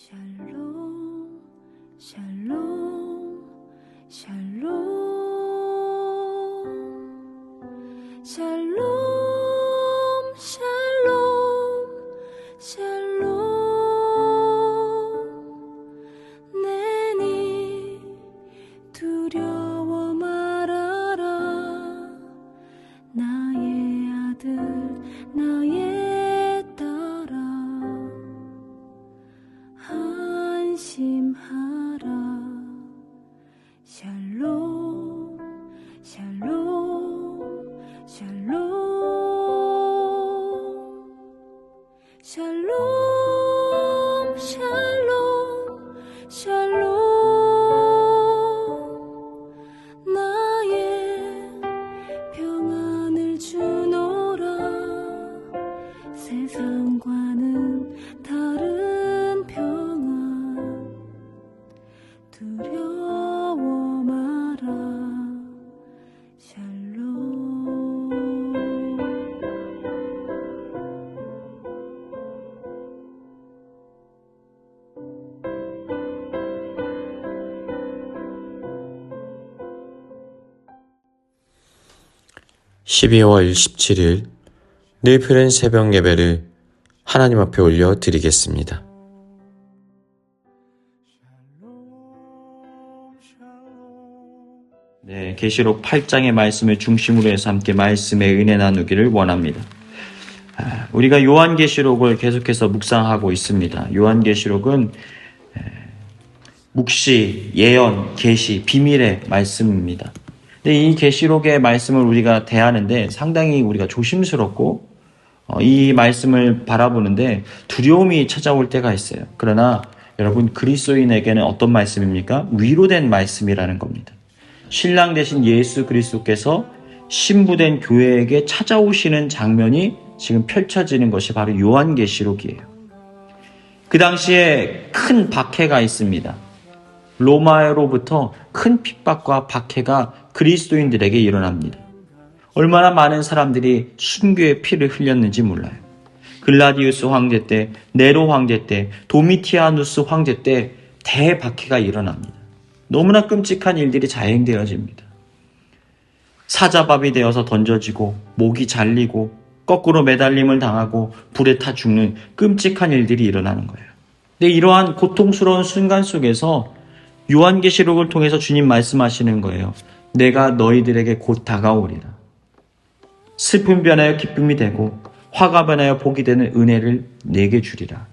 샬롬 샬롬 샬롬 샬롬 샬롬 샬롬 내니 두려워 말아라 나의 아들 나의 딸아 안심하라 샬롬 샬롬 샬롬 샬롬 샬롬 샬롬 나의 평안을 주노라 세상과는 다른 평안 두려워 마라 샬롬 12월 17일 늘푸른 새벽 예배를 하나님 앞에 올려 드리겠습니다. 네, 계시록 8장의 말씀을 중심으로 해서 함께 말씀의 은혜 나누기를 원합니다. 우리가 요한계시록을 계속해서 묵상하고 있습니다. 요한계시록은 묵시, 예언, 계시, 비밀의 말씀입니다. 근데 이 계시록의 말씀을 우리가 대하는데 상당히 우리가 조심스럽고 이 말씀을 바라보는데 두려움이 찾아올 때가 있어요. 그러나 여러분 그리스도인에게는 어떤 말씀입니까? 위로된 말씀이라는 겁니다. 신랑 되신 예수 그리스도께서 신부된 교회에게 찾아오시는 장면이 지금 펼쳐지는 것이 바로 요한계시록이에요. 그 당시에 큰 박해가 있습니다. 로마로부터 큰 핍박과 박해가 그리스도인들에게 일어납니다. 얼마나 많은 사람들이 순교의 피를 흘렸는지 몰라요. 글라디우스 황제 때, 네로 황제 때, 도미티아누스 황제 때 대박해가 일어납니다. 너무나 끔찍한 일들이 자행되어집니다. 사자밥이 되어서 던져지고 목이 잘리고 거꾸로 매달림을 당하고 불에 타 죽는 끔찍한 일들이 일어나는 거예요. 근데 이러한 고통스러운 순간 속에서 요한계시록을 통해서 주님 말씀하시는 거예요. 내가 너희들에게 곧 다가오리라. 슬픔 변하여 기쁨이 되고 화가 변하여 복이 되는 은혜를 내게 주리라.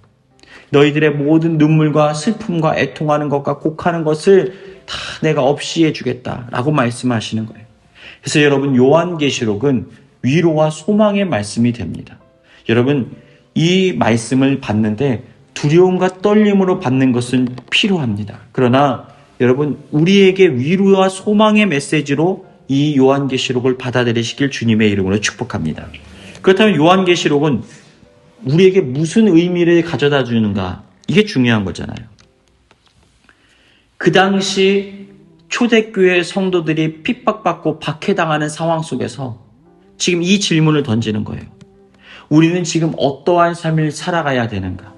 너희들의 모든 눈물과 슬픔과 애통하는 것과 곡하는 것을 다 내가 없이 해주겠다라고 말씀하시는 거예요. 그래서 여러분 요한계시록은 위로와 소망의 말씀이 됩니다. 여러분 이 말씀을 받는데 두려움과 떨림으로 받는 것은 필요합니다. 그러나 여러분 우리에게 위로와 소망의 메시지로 이 요한계시록을 받아들이시길 주님의 이름으로 축복합니다. 그렇다면 요한계시록은 우리에게 무슨 의미를 가져다 주는가? 이게 중요한 거잖아요. 그 당시 초대교회 성도들이 핍박받고 박해당하는 상황 속에서 지금 이 질문을 던지는 거예요. 우리는 지금 어떠한 삶을 살아가야 되는가?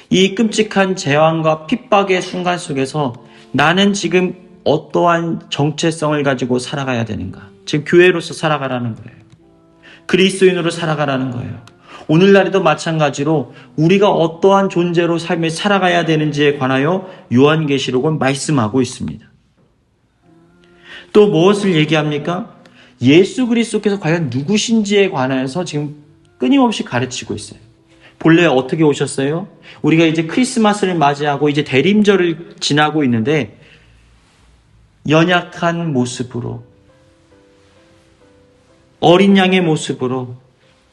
이 끔찍한 재앙과 핍박의 순간 속에서 나는 지금 어떠한 정체성을 가지고 살아가야 되는가? 지금 교회로서 살아가라는 거예요. 그리스도인으로 살아가라는 거예요. 오늘날에도 마찬가지로 우리가 어떠한 존재로 삶을 살아가야 되는지에 관하여 요한계시록은 말씀하고 있습니다. 또 무엇을 얘기합니까? 예수 그리스도께서 과연 누구신지에 관해서 지금 끊임없이 가르치고 있어요. 본래 어떻게 오셨어요? 우리가 이제 크리스마스를 맞이하고 이제 대림절을 지나고 있는데 연약한 모습으로 어린 양의 모습으로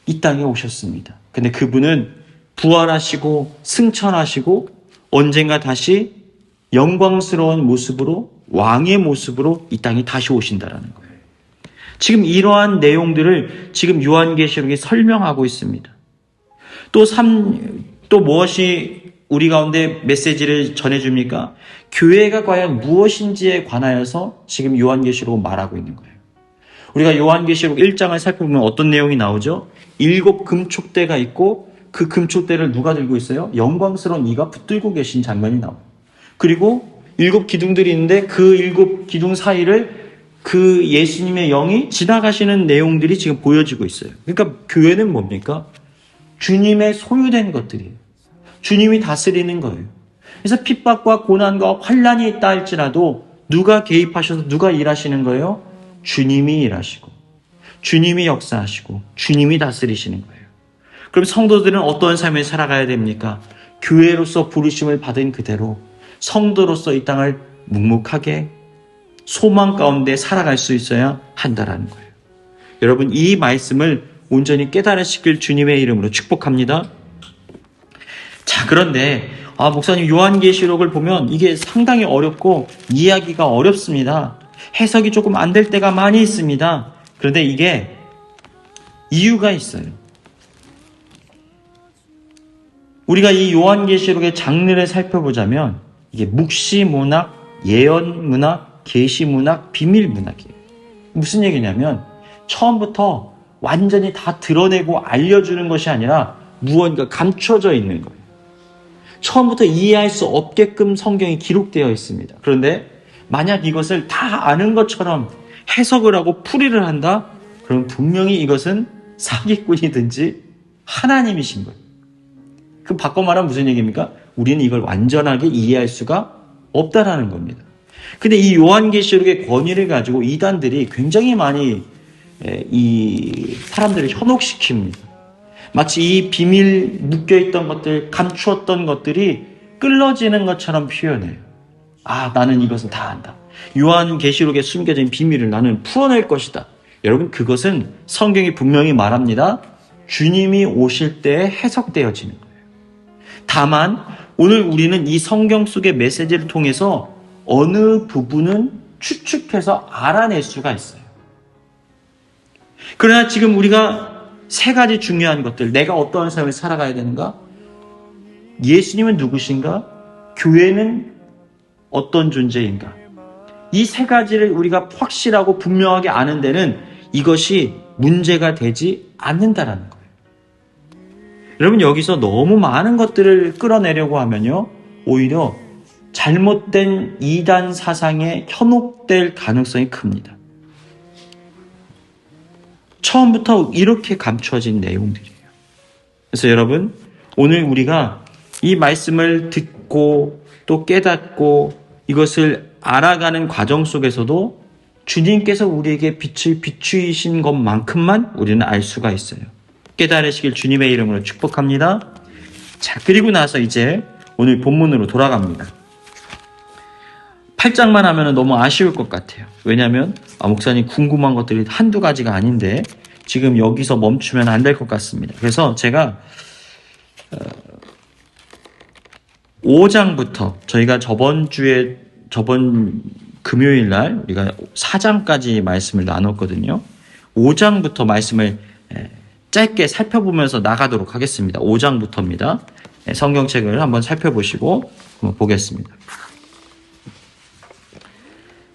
이 땅에 오셨습니다. 근데 그분은 부활하시고 승천하시고 언젠가 다시 영광스러운 모습으로 왕의 모습으로 이 땅에 다시 오신다라는 거예요. 지금 이러한 내용들을 지금 요한계시록이 설명하고 있습니다. 또 무엇이 우리 가운데 메시지를 전해줍니까? 교회가 과연 무엇인지에 관하여서 지금 요한계시록은 말하고 있는 거예요. 우리가 요한계시록 1장을 살펴보면 어떤 내용이 나오죠? 7 금촉대가 있고 그 금초대를 누가 들고 있어요? 영광스러운 이가 붙들고 계신 장면이 나와요. 그리고 7 기둥들이 있는데 그 7 기둥 사이를 그 예수님의 영이 지나가시는 내용들이 지금 보여지고 있어요. 그러니까 교회는 뭡니까? 주님의 소유된 것들이에요. 주님이 다스리는 거예요. 그래서 핍박과 고난과 환란이 있다 할지라도 누가 개입하셔서 누가 일하시는 거예요? 주님이 일하시고 주님이 역사하시고 주님이 다스리시는 거예요. 그럼 성도들은 어떤 삶을 살아가야 됩니까? 교회로서 부르심을 받은 그대로 성도로서 이 땅을 묵묵하게 소망 가운데 살아갈 수 있어야 한다라는 거예요. 여러분, 이 말씀을 온전히 깨달으시길 주님의 이름으로 축복합니다. 자, 그런데 목사님, 요한계시록을 보면 이게 상당히 어렵고 이해하기가 어렵습니다. 해석이 조금 안 될 때가 많이 있습니다. 그런데 이게 이유가 있어요. 우리가 이 요한계시록의 장르를 살펴보자면 이게 묵시문학, 예언문학, 계시문학, 비밀문학이에요. 무슨 얘기냐면 처음부터 완전히 다 드러내고 알려주는 것이 아니라 무언가 감춰져 있는 거예요. 처음부터 이해할 수 없게끔 성경이 기록되어 있습니다. 그런데 만약 이것을 다 아는 것처럼 해석을 하고 풀이를 한다? 그럼 분명히 이것은 사기꾼이든지 하나님이신 거예요. 그럼 바꿔 말하면 무슨 얘기입니까? 우리는 이걸 완전하게 이해할 수가 없다라는 겁니다. 근데 이 요한계시록의 권위를 가지고 이단들이 굉장히 많이 이 사람들을 현혹시킵니다. 마치 이 비밀 묶여있던 것들, 감추었던 것들이 끌러지는 것처럼 표현해요. 나는 이것은 다 안다. 요한계시록에 숨겨진 비밀을 나는 풀어낼 것이다. 여러분, 그것은 성경이 분명히 말합니다. 주님이 오실 때 해석되어지는 거예요. 다만 오늘 우리는 이 성경 속의 메시지를 통해서 어느 부분은 추측해서 알아낼 수가 있어요. 그러나 지금 우리가 3가지 중요한 것들, 내가 어떠한 삶을 살아가야 되는가? 예수님은 누구신가? 교회는 어떤 존재인가? 이 3가지를 우리가 확실하고 분명하게 아는 데는 이것이 문제가 되지 않는다라는 거예요. 여러분, 여기서 너무 많은 것들을 끌어내려고 하면요, 오히려 잘못된 이단 사상에 현혹될 가능성이 큽니다. 처음부터 이렇게 감춰진 내용들이에요. 그래서 여러분, 오늘 우리가 이 말씀을 듣고 또 깨닫고 이것을 알아가는 과정 속에서도 주님께서 우리에게 빛을 비추이신 것만큼만 우리는 알 수가 있어요. 깨달으시길 주님의 이름으로 축복합니다. 자, 그리고 나서 이제 오늘 본문으로 돌아갑니다. 8장만 하면 너무 아쉬울 것 같아요. 왜냐하면 목사님 궁금한 것들이 한두 가지가 아닌데 지금 여기서 멈추면 안 될 것 같습니다. 그래서 제가 5장부터 저희가 저번 금요일 날 우리가 4장까지 말씀을 나눴거든요. 5장부터 말씀을 짧게 살펴보면서 나가도록 하겠습니다. 5장부터입니다. 성경책을 한번 살펴보시고 한번 보겠습니다.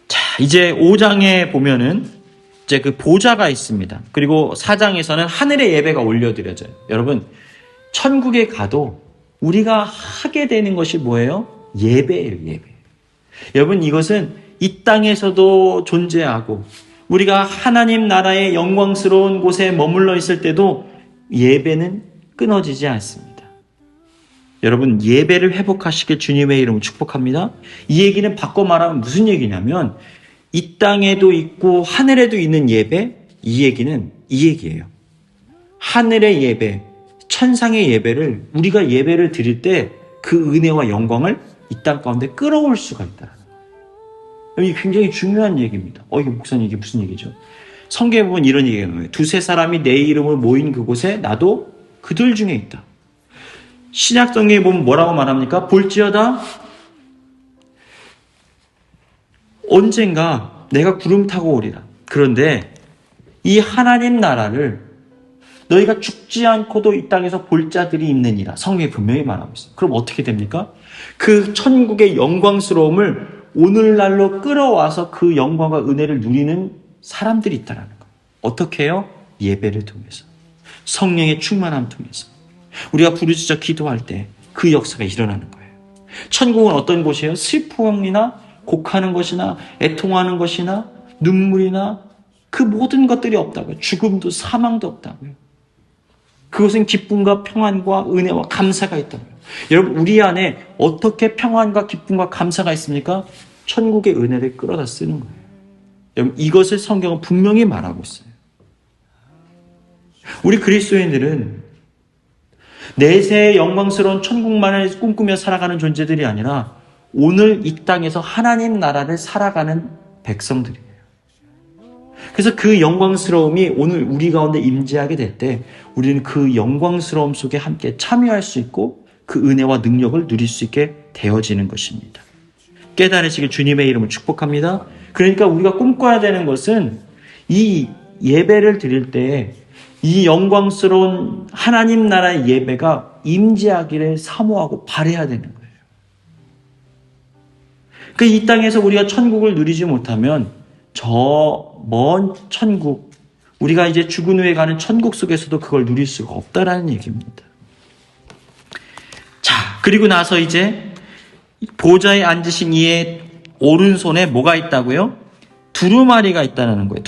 자, 이제 5장에 보면은 이제 그 보좌가 있습니다. 그리고 4장에서는 하늘의 예배가 올려드려져요. 여러분, 천국에 가도 우리가 하게 되는 것이 뭐예요? 예배예요, 예배. 여러분, 이것은 이 땅에서도 존재하고 우리가 하나님 나라의 영광스러운 곳에 머물러 있을 때도 예배는 끊어지지 않습니다. 여러분, 예배를 회복하시길 주님의 이름으로 축복합니다. 이 얘기는 바꿔 말하면 무슨 얘기냐면 이 땅에도 있고 하늘에도 있는 예배, 이 얘기는 이 얘기예요. 하늘의 예배, 천상의 예배를 우리가 예배를 드릴 때 그 은혜와 영광을 이 땅 가운데 끌어올 수가 있다. 이게 굉장히 중요한 얘기입니다. 이게 목사님, 이게 무슨 얘기죠? 성경에 보면 이런 얘기가 나와요. 2-3 사람이 내 이름을 모인 그곳에 나도 그들 중에 있다. 신약 성경에 보면 뭐라고 말합니까? 볼지어다 언젠가 내가 구름 타고 오리라. 그런데 이 하나님 나라를 너희가 죽지 않고도 이 땅에서 볼 자들이 있느니라. 성경에 분명히 말하고 있어요. 그럼 어떻게 됩니까? 그 천국의 영광스러움을 오늘날로 끌어와서 그 영광과 은혜를 누리는 사람들이 있다는 거예요. 어떻게 해요? 예배를 통해서. 성령의 충만함 통해서. 우리가 부르짖어 기도할 때 그 역사가 일어나는 거예요. 천국은 어떤 곳이에요? 슬픔이나 곡하는 것이나 애통하는 것이나 눈물이나 그 모든 것들이 없다고요. 죽음도 사망도 없다고요. 그것은 기쁨과 평안과 은혜와 감사가 있다고요. 여러분, 우리 안에 어떻게 평안과 기쁨과 감사가 있습니까? 천국의 은혜를 끌어다 쓰는 거예요. 여러분, 이것을 성경은 분명히 말하고 있어요. 우리 그리스도인들은 내세의 영광스러운 천국만을 꿈꾸며 살아가는 존재들이 아니라 오늘 이 땅에서 하나님 나라를 살아가는 백성들이에요. 그래서 그 영광스러움이 오늘 우리 가운데 임재하게 될 때 우리는 그 영광스러움 속에 함께 참여할 수 있고 그 은혜와 능력을 누릴 수 있게 되어지는 것입니다. 깨달으시길 주님의 이름을 축복합니다. 그러니까 우리가 꿈꿔야 되는 것은 이 예배를 드릴 때 이 영광스러운 하나님 나라의 예배가 임재하기를 사모하고 바라야 되는 거예요. 그 이 땅에서 우리가 천국을 누리지 못하면 저 먼 천국, 우리가 이제 죽은 후에 가는 천국 속에서도 그걸 누릴 수가 없다라는 얘기입니다. 자, 그리고 나서 이제 보좌에 앉으신 이의 오른손에 뭐가 있다고요? 두루마리가 있다는 거예요.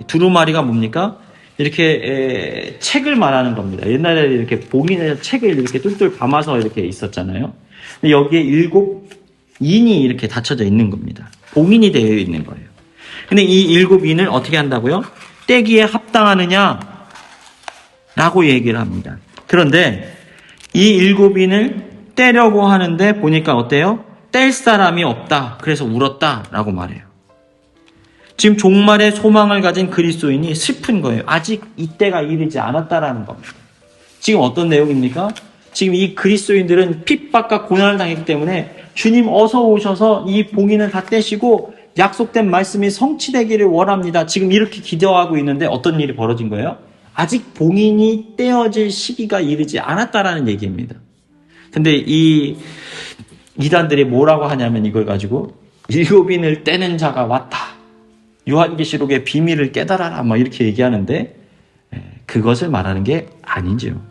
두루마리가 뭡니까? 이렇게 책을 말하는 겁니다. 옛날에 이렇게 봉인해서 책을 이렇게 똘똘 감아서 이렇게 있었잖아요. 근데 여기에 7인이 이렇게 닫혀져 있는 겁니다. 봉인이 되어 있는 거예요. 근데 이 7인을 어떻게 한다고요? 떼기에 합당하느냐? 라고 얘기를 합니다. 그런데 이 7인을 떼려고 하는데 보니까 어때요? 뗄 사람이 없다. 그래서 울었다. 라고 말해요. 지금 종말의 소망을 가진 그리스도인이 슬픈 거예요. 아직 이때가 이르지 않았다라는 겁니다. 지금 어떤 내용입니까? 지금 이 그리스도인들은 핍박과 고난을 당했기 때문에 주님 어서 오셔서 이 봉인을 다 떼시고 약속된 말씀이 성취되기를 원합니다. 지금 이렇게 기도하고 있는데 어떤 일이 벌어진 거예요? 아직 봉인이 떼어질 시기가 이르지 않았다라는 얘기입니다. 근데 이 이단들이 뭐라고 하냐면 이걸 가지고 7인을 떼는 자가 왔다. 요한계시록의 비밀을 깨달아라. 막 이렇게 얘기하는데 그것을 말하는 게 아니죠.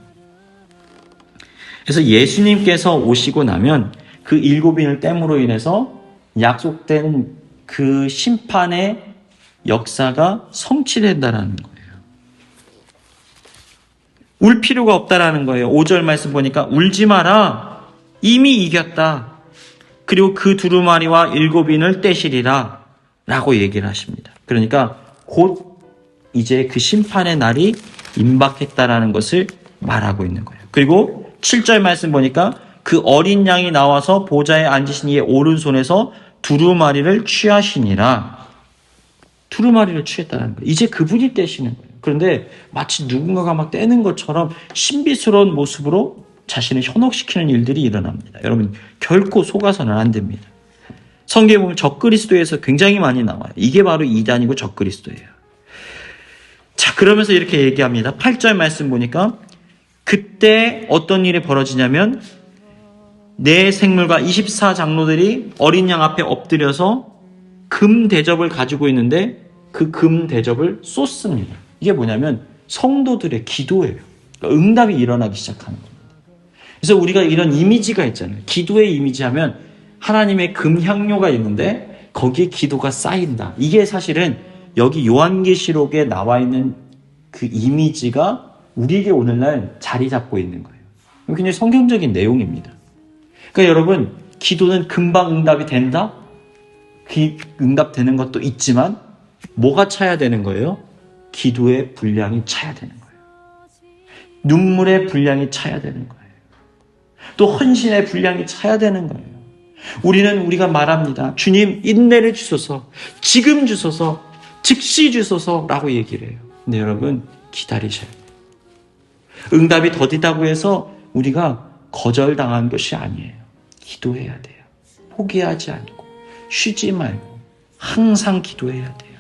그래서 예수님께서 오시고 나면 그 7인을 땜으로 인해서 약속된 그 심판의 역사가 성취된다라는 거예요. 울 필요가 없다라는 거예요. 5절 말씀 보니까 울지 마라. 이미 이겼다. 그리고 그 두루마리와 7인을 떼시리라. 라고 얘기를 하십니다. 그러니까 곧 이제 그 심판의 날이 임박했다라는 것을 말하고 있는 거예요. 그리고 7절 말씀 보니까 그 어린 양이 나와서 보좌에 앉으신 이의 오른손에서 두루마리를 취하시니라. 두루마리를 취했다는 거예요. 이제 그분이 떼시는 거예요. 그런데 마치 누군가가 막 떼는 것처럼 신비스러운 모습으로 자신을 현혹시키는 일들이 일어납니다. 여러분, 결코 속아서는 안 됩니다. 성경에 보면 적그리스도에서 굉장히 많이 나와요. 이게 바로 이단이고 적그리스도예요. 자, 그러면서 이렇게 얘기합니다. 8절 말씀 보니까 그때 어떤 일이 벌어지냐면 내 생물과 24장로들이 어린 양 앞에 엎드려서 금 대접을 가지고 있는데 그 금 대접을 쏟습니다. 이게 뭐냐면 성도들의 기도예요. 그러니까 응답이 일어나기 시작하는 겁니다. 그래서 우리가 이런 이미지가 있잖아요. 기도의 이미지 하면 하나님의 금향료가 있는데 거기에 기도가 쌓인다. 이게 사실은 여기 요한계시록에 나와 있는 그 이미지가 우리에게 오늘날 자리 잡고 있는 거예요. 굉장히 성경적인 내용입니다. 그러니까 여러분, 기도는 금방 응답이 된다? 응답되는 것도 있지만 뭐가 차야 되는 거예요? 기도의 분량이 차야 되는 거예요. 눈물의 분량이 차야 되는 거예요. 또 헌신의 분량이 차야 되는 거예요. 우리가 말합니다. 주님, 인내를 주소서, 지금 주소서, 즉시 주소서라고 얘기를 해요. 근데 여러분, 기다리셔야 돼요. 응답이 더디다고 해서 우리가 거절당한 것이 아니에요. 기도해야 돼요. 포기하지 않고 쉬지 말고 항상 기도해야 돼요.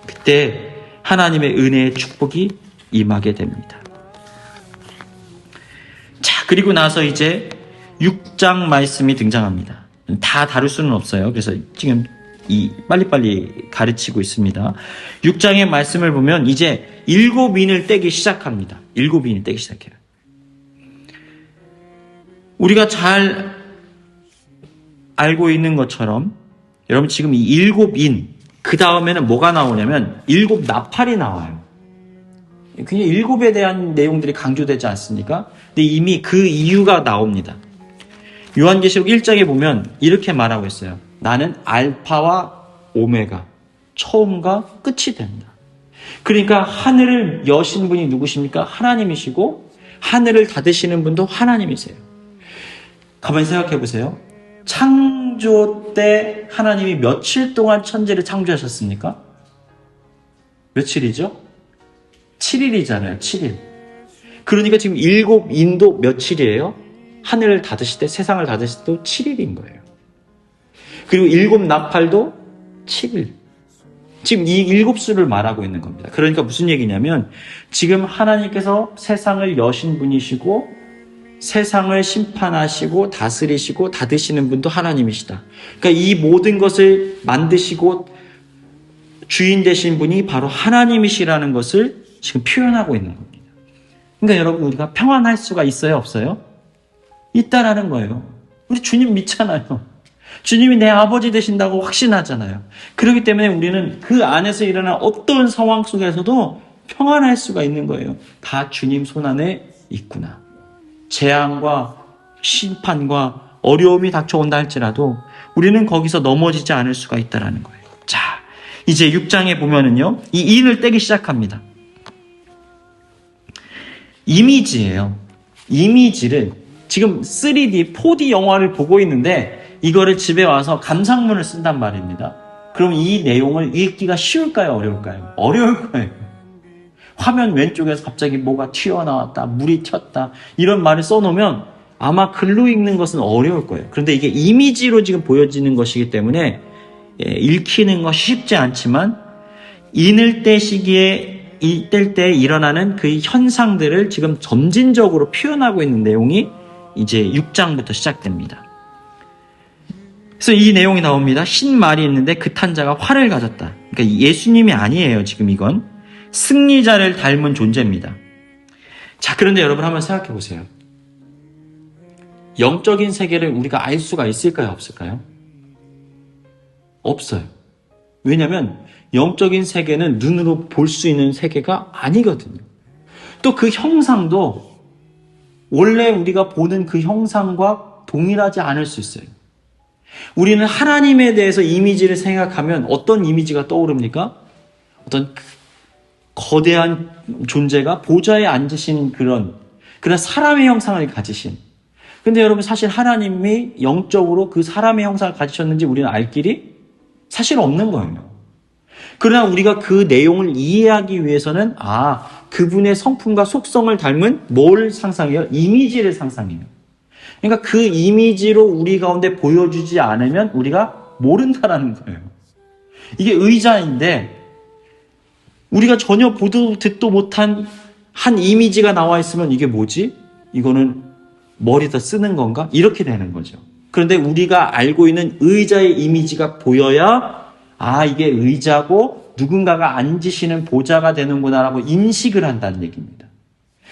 그때 하나님의 은혜의 축복이 임하게 됩니다. 자, 그리고 나서 이제 6장 말씀이 등장합니다. 다 다룰 수는 없어요. 그래서 지금 빨리빨리 가르치고 있습니다. 6장의 말씀을 보면 이제 7인을 떼기 시작합니다. 7인을 떼기 시작해요. 우리가 잘 알고 있는 것처럼 여러분 지금 이 일곱 인, 그 다음에는 뭐가 나오냐면 일곱 나팔이 나와요. 그냥 일곱에 대한 내용들이 강조되지 않습니까? 근데 이미 그 이유가 나옵니다. 요한계시록 1장에 보면 이렇게 말하고 있어요. 나는 알파와 오메가, 처음과 끝이 된다. 그러니까 하늘을 여신 분이 누구십니까? 하나님이시고 하늘을 닫으시는 분도 하나님이세요. 가만히 생각해 보세요. 창조 때 하나님이 며칠 동안 천지를 창조하셨습니까? 며칠이죠? 7일이잖아요. 7일. 그러니까 지금 일곱 인도 며칠이에요? 하늘을 닫으실 때, 세상을 닫으실 때도 7일인 거예요. 그리고 일곱 나팔도 7일. 지금 이 일곱 수를 말하고 있는 겁니다. 그러니까 무슨 얘기냐면 지금 하나님께서 세상을 여신 분이시고 세상을 심판하시고 다스리시고 닫으시는 분도 하나님이시다. 그러니까 이 모든 것을 만드시고 주인 되신 분이 바로 하나님이시라는 것을 지금 표현하고 있는 겁니다. 그러니까 여러분 우리가 평안할 수가 있어요? 없어요? 있다라는 거예요. 우리 주님 믿잖아요. 주님이 내 아버지 되신다고 확신하잖아요. 그렇기 때문에 우리는 그 안에서 일어난 어떤 상황 속에서도 평안할 수가 있는 거예요. 다 주님 손안에 있구나. 재앙과 심판과 어려움이 닥쳐온다 할지라도 우리는 거기서 넘어지지 않을 수가 있다는 거예요. 자, 이제 6장에 보면은요, 이 인을 떼기 시작합니다. 이미지예요. 이미지를 지금 3D, 4D 영화를 보고 있는데 이거를 집에 와서 감상문을 쓴단 말입니다. 그럼 이 내용을 읽기가 쉬울까요? 어려울까요? 어려울 거예요. 화면 왼쪽에서 갑자기 뭐가 튀어나왔다, 물이 튀었다 이런 말을 써놓으면 아마 글로 읽는 것은 어려울 거예요. 그런데 이게 이미지로 지금 보여지는 것이기 때문에 읽히는 것이 쉽지 않지만 인을 뗄 때 일어나는 그 현상들을 지금 점진적으로 표현하고 있는 내용이 이제 6장부터 시작됩니다. 그래서 이 내용이 나옵니다. 흰 말이 있는데 그 탄자가 활을 가졌다. 그러니까 예수님이 아니에요. 지금 이건 승리자를 닮은 존재입니다. 자, 그런데 여러분 한번 생각해 보세요. 영적인 세계를 우리가 알 수가 있을까요? 없을까요? 없어요. 왜냐하면 영적인 세계는 눈으로 볼 수 있는 세계가 아니거든요. 또 그 형상도 원래 우리가 보는 그 형상과 동일하지 않을 수 있어요. 우리는 하나님에 대해서 이미지를 생각하면 어떤 이미지가 떠오릅니까? 어떤 거대한 존재가 보좌에 앉으신 그런 사람의 형상을 가지신. 근데 여러분 사실 하나님이 영적으로 그 사람의 형상을 가지셨는지 우리는 알 길이 사실 없는 거예요. 그러나 우리가 그 내용을 이해하기 위해서는 그분의 성품과 속성을 닮은 뭘 상상해요? 이미지를 상상해요. 그러니까 그 이미지로 우리 가운데 보여주지 않으면 우리가 모른다라는 거예요. 이게 의자인데 우리가 전혀 보도 듣도 못한 한 이미지가 나와 있으면 이게 뭐지? 이거는 머리다 쓰는 건가? 이렇게 되는 거죠. 그런데 우리가 알고 있는 의자의 이미지가 보여야 이게 의자고 누군가가 앉으시는 보좌가 되는구나라고 인식을 한다는 얘기입니다.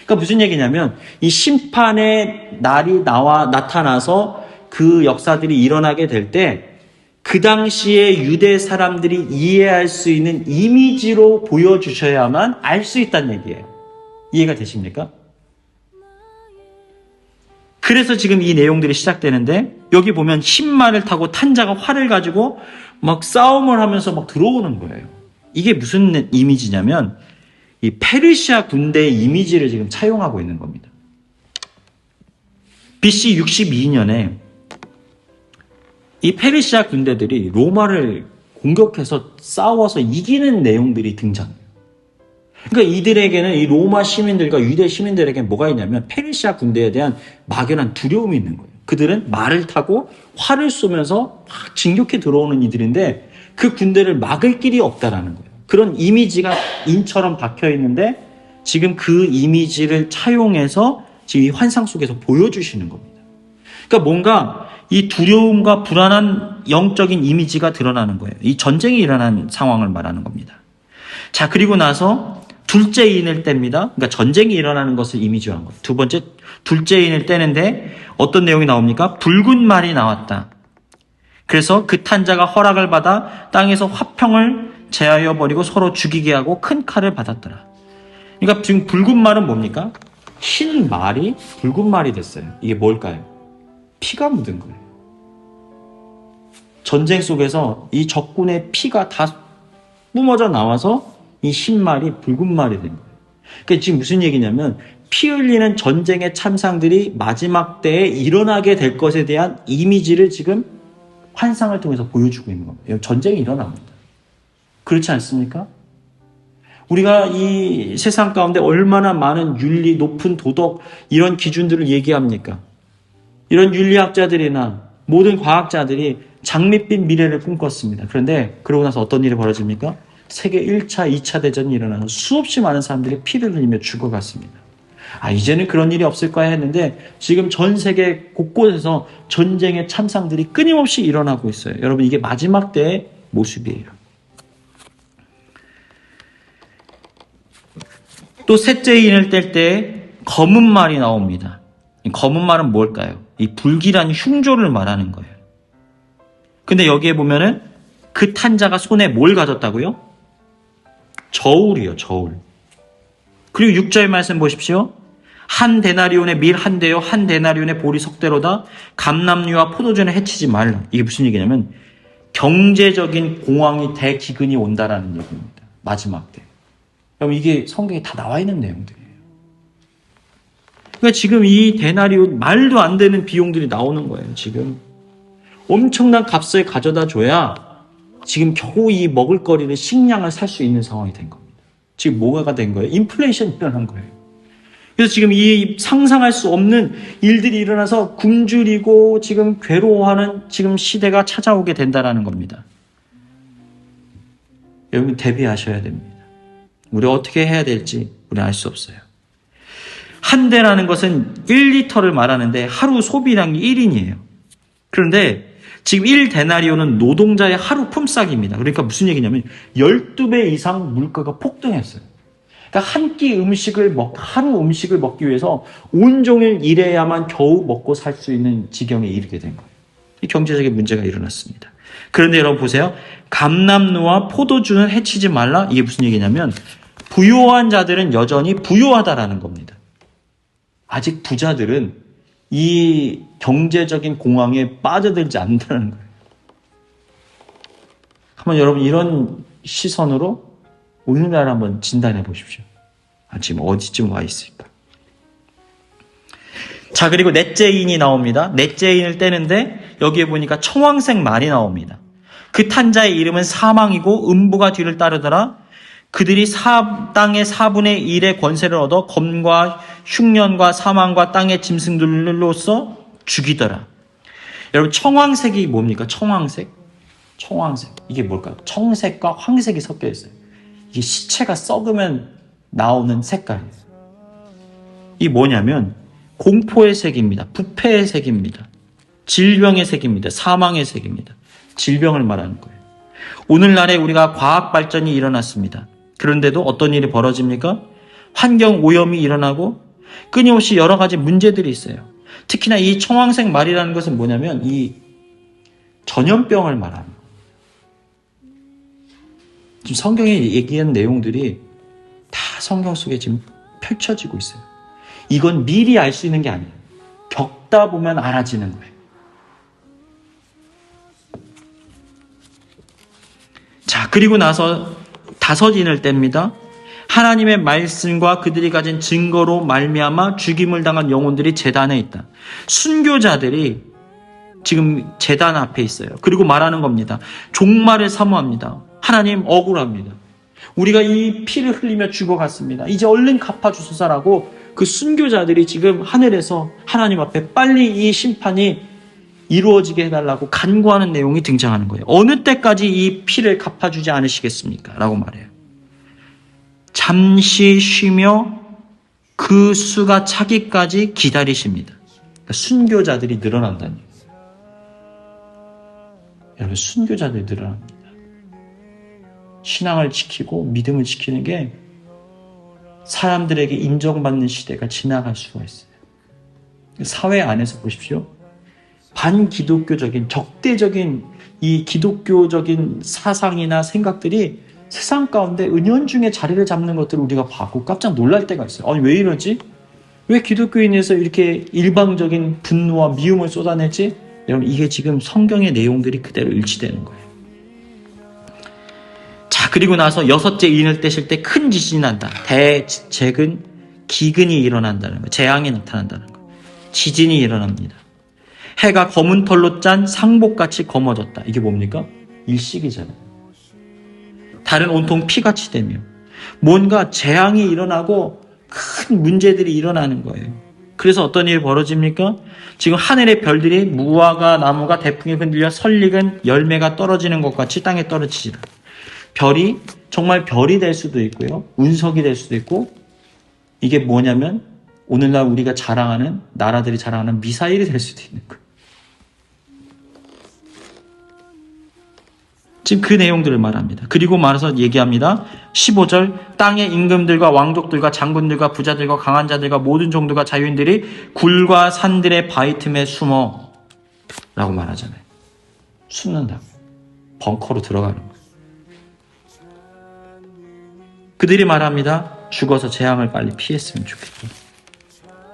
그러니까 무슨 얘기냐면 이 심판의 날이 나타나서 그 역사들이 일어나게 될 때 그 당시에 유대 사람들이 이해할 수 있는 이미지로 보여주셔야만 알 수 있다는 얘기예요. 이해가 되십니까? 그래서 지금 이 내용들이 시작되는데 여기 보면 흰말을 타고 탄자가 활을 가지고 막 싸움을 하면서 막 들어오는 거예요. 이게 무슨 이미지냐면 이 페르시아 군대의 이미지를 지금 차용하고 있는 겁니다. BC 62년에 이 페르시아 군대들이 로마를 공격해서 싸워서 이기는 내용들이 등장해요. 그러니까 이들에게는 이 로마 시민들과 유대 시민들에게 뭐가 있냐면 페르시아 군대에 대한 막연한 두려움이 있는 거예요. 그들은 말을 타고 활을 쏘면서 막 진격해 들어오는 이들인데 그 군대를 막을 길이 없다라는 거예요. 그런 이미지가 인처럼 박혀 있는데 지금 그 이미지를 차용해서 지금 이 환상 속에서 보여주시는 겁니다. 그러니까 뭔가 이 두려움과 불안한 영적인 이미지가 드러나는 거예요. 이 전쟁이 일어난 상황을 말하는 겁니다. 자, 그리고 나서 둘째인을 뗍니다. 그러니까 전쟁이 일어나는 것을 이미지한 거예요. 두 번째, 둘째인을 떼는데 어떤 내용이 나옵니까? 붉은 말이 나왔다. 그래서 그 탄자가 허락을 받아 땅에서 화평을 제하여 버리고 서로 죽이게 하고 큰 칼을 받았더라. 그러니까 지금 붉은 말은 뭡니까? 흰 말이 붉은 말이 됐어요. 이게 뭘까요? 피가 묻은 거예요. 전쟁 속에서 이 적군의 피가 다 뿜어져 나와서 이 흰 말이 붉은 말이 된 거예요. 그러니까 지금 무슨 얘기냐면 피 흘리는 전쟁의 참상들이 마지막 때에 일어나게 될 것에 대한 이미지를 지금 환상을 통해서 보여주고 있는 겁니다. 전쟁이 일어납니다. 그렇지 않습니까? 우리가 이 세상 가운데 얼마나 많은 윤리, 높은 도덕 이런 기준들을 얘기합니까? 이런 윤리학자들이나 모든 과학자들이 장밋빛 미래를 꿈꿨습니다. 그런데 그러고 나서 어떤 일이 벌어집니까? 세계 1차, 2차 대전이 일어나서 수없이 많은 사람들이 피를 흘리며 죽어갔습니다. 이제는 그런 일이 없을까 했는데 지금 전 세계 곳곳에서 전쟁의 참상들이 끊임없이 일어나고 있어요. 여러분, 이게 마지막 때의 모습이에요. 또 셋째 인을 뗄 때 검은 말이 나옵니다. 이 검은 말은 뭘까요? 이 불길한 흉조를 말하는 거예요. 근데 여기에 보면은 그 탄자가 손에 뭘 가졌다고요? 저울이요, 저울. 그리고 6절 말씀 보십시오. 한 데나리온의 밀 한 대요, 한 데나리온의 보리 석대로다. 감람류와 포도주는 해치지 말라. 이게 무슨 얘기냐면 경제적인 공황이 대기근이 온다라는 얘기입니다. 마지막 때. 그럼 이게 성경에 다 나와 있는 내용들이에요. 그러니까 지금 이 데나리온 말도 안 되는 비용들이 나오는 거예요. 지금 엄청난 값을 가져다 줘야 지금 겨우 이 먹을거리를 식량을 살 수 있는 상황이 된 겁니다. 지금 뭐가 된 거예요? 인플레이션이 일어난 거예요. 그래서 지금 이 상상할 수 없는 일들이 일어나서 굶주리고 지금 괴로워하는 지금 시대가 찾아오게 된다는 겁니다. 여러분 대비하셔야 됩니다. 우리 어떻게 해야 될지 우리 알 수 없어요. 한 대라는 것은 1리터를 말하는데 하루 소비량이 1인이에요. 그런데 지금 1데나리온은 노동자의 하루 품삯입니다. 그러니까 무슨 얘기냐면 12배 이상 물가가 폭등했어요. 그러니까 한 끼 음식을 하루 음식을 먹기 위해서 온종일 일해야만 겨우 먹고 살 수 있는 지경에 이르게 된 거예요. 이 경제적인 문제가 일어났습니다. 그런데 여러분 보세요. 감람류와 포도주는 해치지 말라. 이게 무슨 얘기냐면 부유한 자들은 여전히 부유하다라는 겁니다. 아직 부자들은 이 경제적인 공황에 빠져들지 않는다는 거예요. 한번 여러분 이런 시선으로 오늘날 한번 진단해 보십시오. 지금 어디쯤 와 있을까? 자, 그리고 넷째 인이 나옵니다. 넷째 인을 떼는데 여기에 보니까 청황색 말이 나옵니다. 그 탄자의 이름은 사망이고 음부가 뒤를 따르더라. 그들이 땅의 4분의 1의 권세를 얻어 검과 흉년과 사망과 땅의 짐승들로서 죽이더라. 여러분 청황색이 뭡니까? 청황색. 이게 뭘까요? 청색과 황색이 섞여 있어요. 이게 시체가 썩으면 나오는 색깔이에요. 이게 뭐냐면 공포의 색입니다. 부패의 색입니다. 질병의 색입니다. 사망의 색입니다. 질병을 말하는 거예요. 오늘날에 우리가 과학 발전이 일어났습니다. 그런데도 어떤 일이 벌어집니까? 환경 오염이 일어나고 끊임없이 여러 가지 문제들이 있어요. 특히나 이 청황색 말이라는 것은 뭐냐면 이 전염병을 말하는 거예요. 지금 성경에 얘기한 내용들이 다 성경 속에 지금 펼쳐지고 있어요. 이건 미리 알 수 있는 게 아니에요. 겪다 보면 알아지는 거예요. 자, 그리고 나서 5인을 뗍니다. 하나님의 말씀과 그들이 가진 증거로 말미암아 죽임을 당한 영혼들이 제단에 있다. 순교자들이 지금 제단 앞에 있어요. 그리고 말하는 겁니다. 종말을 사모합니다. 하나님 억울합니다. 우리가 이 피를 흘리며 죽어갔습니다. 이제 얼른 갚아주소서라고 그 순교자들이 지금 하늘에서 하나님 앞에 빨리 이 심판이 이루어지게 해달라고 간구하는 내용이 등장하는 거예요. 어느 때까지 이 피를 갚아주지 않으시겠습니까? 라고 말해요. 잠시 쉬며 그 수가 차기까지 기다리십니다. 그러니까 순교자들이 늘어난다는 거예요. 여러분 순교자들이 늘어납니다. 신앙을 지키고 믿음을 지키는 게 사람들에게 인정받는 시대가 지나갈 수가 있어요. 사회 안에서 보십시오. 반기독교적인 적대적인 이 기독교적인 사상이나 생각들이 세상 가운데 은연중에 자리를 잡는 것들을 우리가 봤고 깜짝 놀랄 때가 있어요. 아니 왜 이러지? 왜 기독교인에서 이렇게 일방적인 분노와 미움을 쏟아내지? 여러분 이게 지금 성경의 내용들이 그대로 일치되는 거예요. 자, 그리고 나서 여섯째 인을 떼실 때 큰 지진이 난다. 대재근, 기근이 일어난다는 거예요. 재앙이 나타난다는 거예요. 지진이 일어납니다. 해가 검은 털로 짠 상복같이 검어졌다. 이게 뭡니까? 일식이잖아요. 달은 온통 피같이 되며 뭔가 재앙이 일어나고 큰 문제들이 일어나는 거예요. 그래서 어떤 일이 벌어집니까? 지금 하늘의 별들이 무화과 나무가 대풍에 흔들려 설익은 열매가 떨어지는 것 같이 땅에 떨어지지라. 별이 정말 별이 될 수도 있고요. 운석이 될 수도 있고 이게 뭐냐면 오늘날 우리가 자랑하는 나라들이 자랑하는 미사일이 될 수도 있는 거예요. 지금 그 내용들을 말합니다. 그리고 말해서 얘기합니다. 15절 땅의 임금들과 왕족들과 장군들과 부자들과 강한 자들과 모든 종들과 자유인들이 굴과 산들의 바위 틈에 숨어 라고 말하잖아요. 숨는다. 벙커로 들어가는 거예요. 그들이 말합니다. 죽어서 재앙을 빨리 피했으면 좋겠다.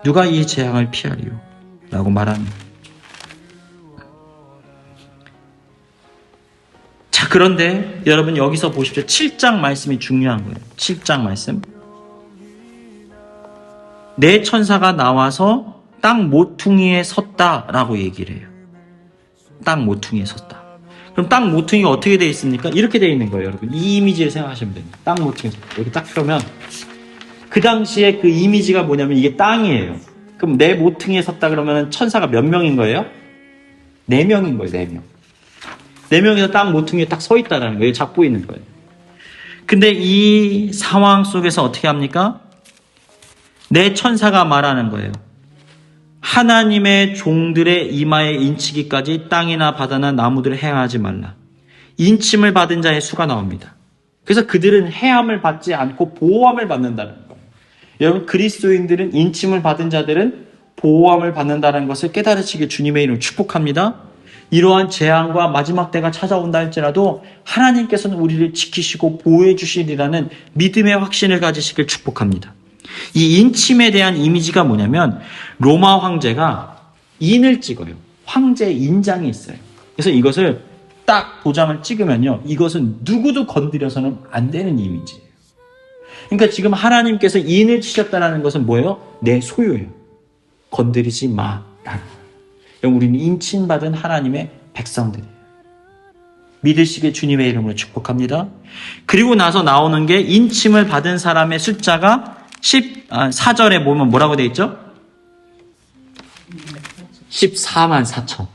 누가 이 재앙을 피하리요? 라고 말합니다. 자, 그런데 여러분 여기서 보십시오. 7장 말씀이 중요한 거예요. 7장 말씀. 내 천사가 나와서 땅 모퉁이에 섰다라고 얘기를 해요. 땅 모퉁이에 섰다. 그럼 땅 모퉁이가 어떻게 되어 있습니까? 이렇게 되어 있는 거예요, 여러분. 이 이미지를 생각하시면 됩니다. 땅 모퉁이에 섰다. 이렇게 딱 펴면 그 당시에 그 이미지가 뭐냐면 이게 땅이에요. 그럼 내 모퉁이에 섰다 그러면 천사가 몇 명인 거예요? 4명인 거예요, 4명. 4명이서 땅 모퉁이에 딱 서 있다라는 거예요. 잡고 있는 거예요. 근데 이 상황 속에서 어떻게 합니까? 내 천사가 말하는 거예요. 하나님의 종들의 이마에 인치기까지 땅이나 바다나 나무들을 해하지 말라. 인침을 받은 자의 수가 나옵니다. 그래서 그들은 해함을 받지 않고 보호함을 받는다는 거예요. 여러분 그리스도인들은 인침을 받은 자들은 보호함을 받는다는 것을 깨달으시길 주님의 이름으로 축복합니다. 이러한 재앙과 마지막 때가 찾아온다 할지라도 하나님께서는 우리를 지키시고 보호해 주시리라는 믿음의 확신을 가지시길 축복합니다. 이 인침에 대한 이미지가 뭐냐면 로마 황제가 인을 찍어요. 황제의 인장이 있어요. 그래서 이것을 딱 도장을 찍으면요. 이것은 누구도 건드려서는 안 되는 이미지예요. 그러니까 지금 하나님께서 인을 치셨다는 것은 뭐예요? 내 소유예요. 건드리지 마. 우리는 인침받은 하나님의 백성들이에요. 믿으시길 주님의 이름으로 축복합니다. 그리고 나서 나오는 게 인침을 받은 사람의 숫자가 14절에 보면 뭐라고 되어 있죠? 14만 4천.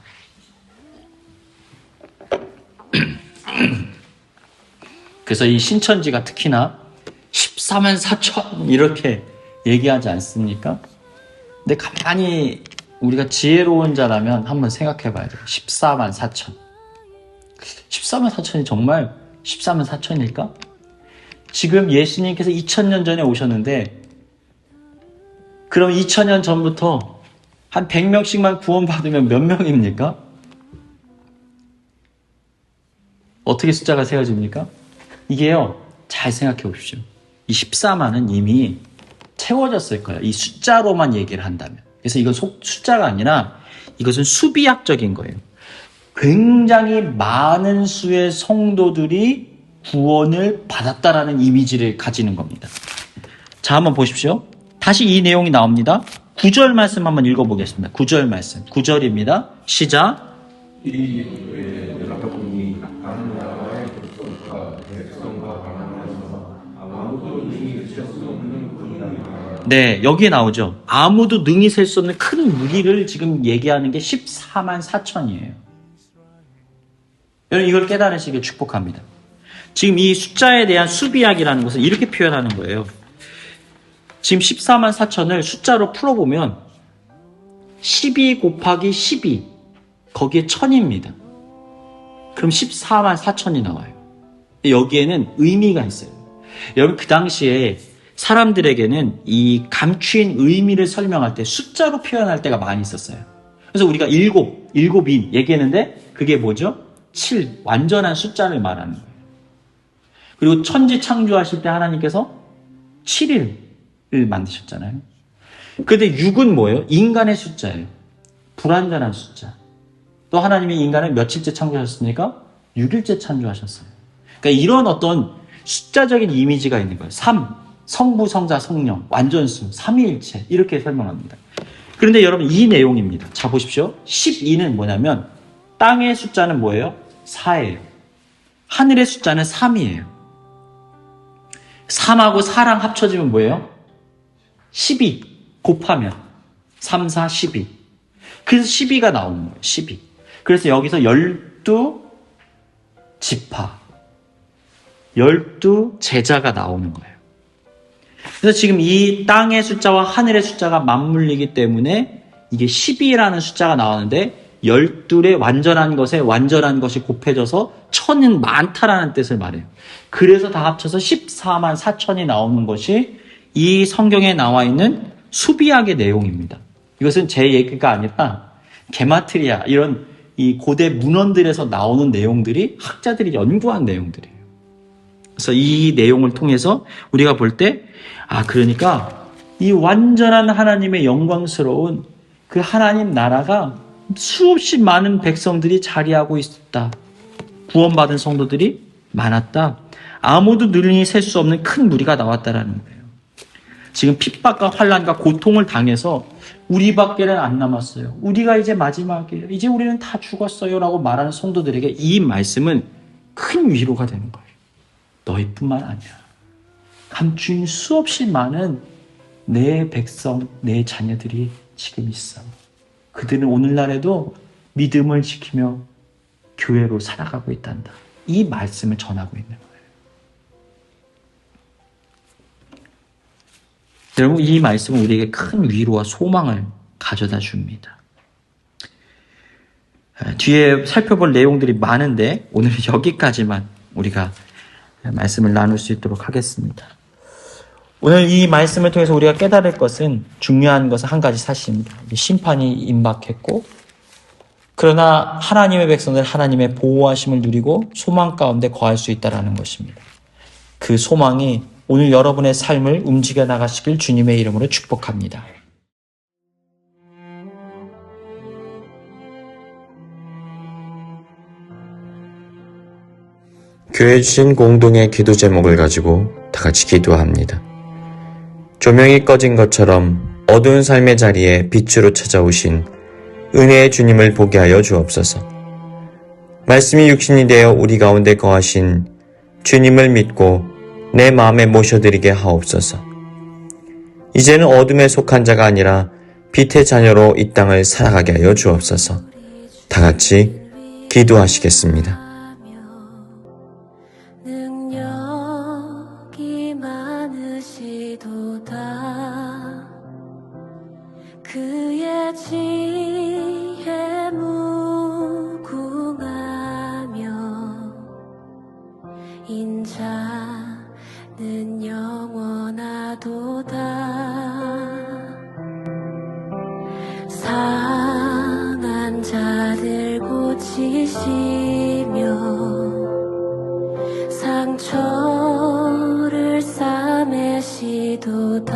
그래서 이 신천지가 특히나 14만 4천 이렇게 얘기하지 않습니까? 근데 가만히 우리가 지혜로운 자라면 한번 생각해 봐야 돼요. 14만 4천. 14만 4천이 정말 14만 4천일까? 지금 예수님께서 2000년 전에 오셨는데 그럼 2000년 전부터 한 100명씩만 구원받으면 몇 명입니까? 어떻게 숫자가 세워집니까? 이게요. 잘 생각해 보십시오. 이 14만은 이미 채워졌을 거예요. 이 숫자로만 얘기를 한다면. 그래서 이건 숫자가 아니라 이것은 수비학적인 거예요. 굉장히 많은 수의 성도들이 구원을 받았다라는 이미지를 가지는 겁니다. 자, 한번 보십시오. 다시 이 내용이 나옵니다. 9절 말씀 한번 읽어보겠습니다. 9절 말씀. 9절입니다. 시작. 네, 여기에 나오죠. 아무도 능히 셀 수 없는 큰 무리를 지금 얘기하는 게 14만 4천이에요. 여러분 이걸 깨달으시길 축복합니다. 지금 이 숫자에 대한 수비학이라는 것을 이렇게 표현하는 거예요. 지금 14만 4천을 숫자로 풀어보면 12 곱하기 12 거기에 1000입니다. 그럼 14만 4천이 나와요. 여기에는 의미가 있어요. 여러분 그 당시에 사람들에게는 이 감추인 의미를 설명할 때 숫자로 표현할 때가 많이 있었어요. 그래서 우리가 일곱이 얘기했는데 그게 뭐죠? 7, 완전한 숫자를 말하는 거예요. 그리고 천지 창조하실 때 하나님께서 7일을 만드셨잖아요. 그런데 6은 뭐예요? 인간의 숫자예요. 불완전한 숫자. 또 하나님이 인간을 며칠째 창조하셨습니까? 6일째 창조하셨어요. 그러니까 이런 어떤 숫자적인 이미지가 있는 거예요. 3, 성부, 성자, 성령, 완전수, 삼위일체 이렇게 설명합니다. 그런데 여러분 이 내용입니다. 자 보십시오. 12는 뭐냐면 땅의 숫자는 뭐예요? 4예요. 하늘의 숫자는 3이에요. 3하고 4랑 합쳐지면 뭐예요? 12 곱하면 3, 4, 12. 그래서 12가 나오는 거예요. 12. 그래서 여기서 12지파 12제자가 나오는 거예요. 그래서 지금 이 땅의 숫자와 하늘의 숫자가 맞물리기 때문에 이게 12라는 숫자가 나오는데 12의 완전한 것에 완전한 것이 곱해져서 천은 많다라는 뜻을 말해요. 그래서 다 합쳐서 14만 4천이 나오는 것이 이 성경에 나와 있는 수비학의 내용입니다. 이것은 제 얘기가 아니라 게마트리아 이런 이 고대 문헌들에서 나오는 내용들이 학자들이 연구한 내용들이에요. 그래서 이 내용을 통해서 우리가 볼 때 그러니까 이 완전한 하나님의 영광스러운 그 하나님 나라가 수없이 많은 백성들이 자리하고 있었다. 구원받은 성도들이 많았다. 아무도 능히 셀 수 없는 큰 무리가 나왔다라는 거예요. 지금 핍박과 환난과 고통을 당해서 우리밖에는 안 남았어요. 우리가 이제 마지막이에요. 이제 우리는 다 죽었어요. 라고 말하는 성도들에게 이 말씀은 큰 위로가 되는 거예요. 너희뿐만 아니야. 감추인 수없이 많은 내 백성, 내 자녀들이 지금 있어. 그들은 오늘날에도 믿음을 지키며 교회로 살아가고 있단다. 이 말씀을 전하고 있는 거예요. 여러분, 이 말씀은 우리에게 큰 위로와 소망을 가져다 줍니다. 뒤에 살펴볼 내용들이 많은데 오늘은 여기까지만 우리가 말씀을 나눌 수 있도록 하겠습니다. 오늘 이 말씀을 통해서 우리가 깨달을 것은 중요한 것은 한 가지 사실입니다. 심판이 임박했고 그러나 하나님의 백성들 하나님의 보호하심을 누리고 소망 가운데 거할 수 있다는 것입니다. 그 소망이 오늘 여러분의 삶을 움직여 나가시길 주님의 이름으로 축복합니다. 교회 주신 공동의 기도 제목을 가지고 다 같이 기도합니다. 조명이 꺼진 것처럼 어두운 삶의 자리에 빛으로 찾아오신 은혜의 주님을 보게 하여 주옵소서. 말씀이 육신이 되어 우리 가운데 거하신 주님을 믿고 내 마음에 모셔드리게 하옵소서. 이제는 어둠에 속한 자가 아니라 빛의 자녀로 이 땅을 살아가게 하여 주옵소서. 다 같이 기도하시겠습니다. 능력이 많으시도다. 그의 지혜 무궁하며 인자는 영원하도다. 상한 자들 고치시며 상처를 싸매시도다.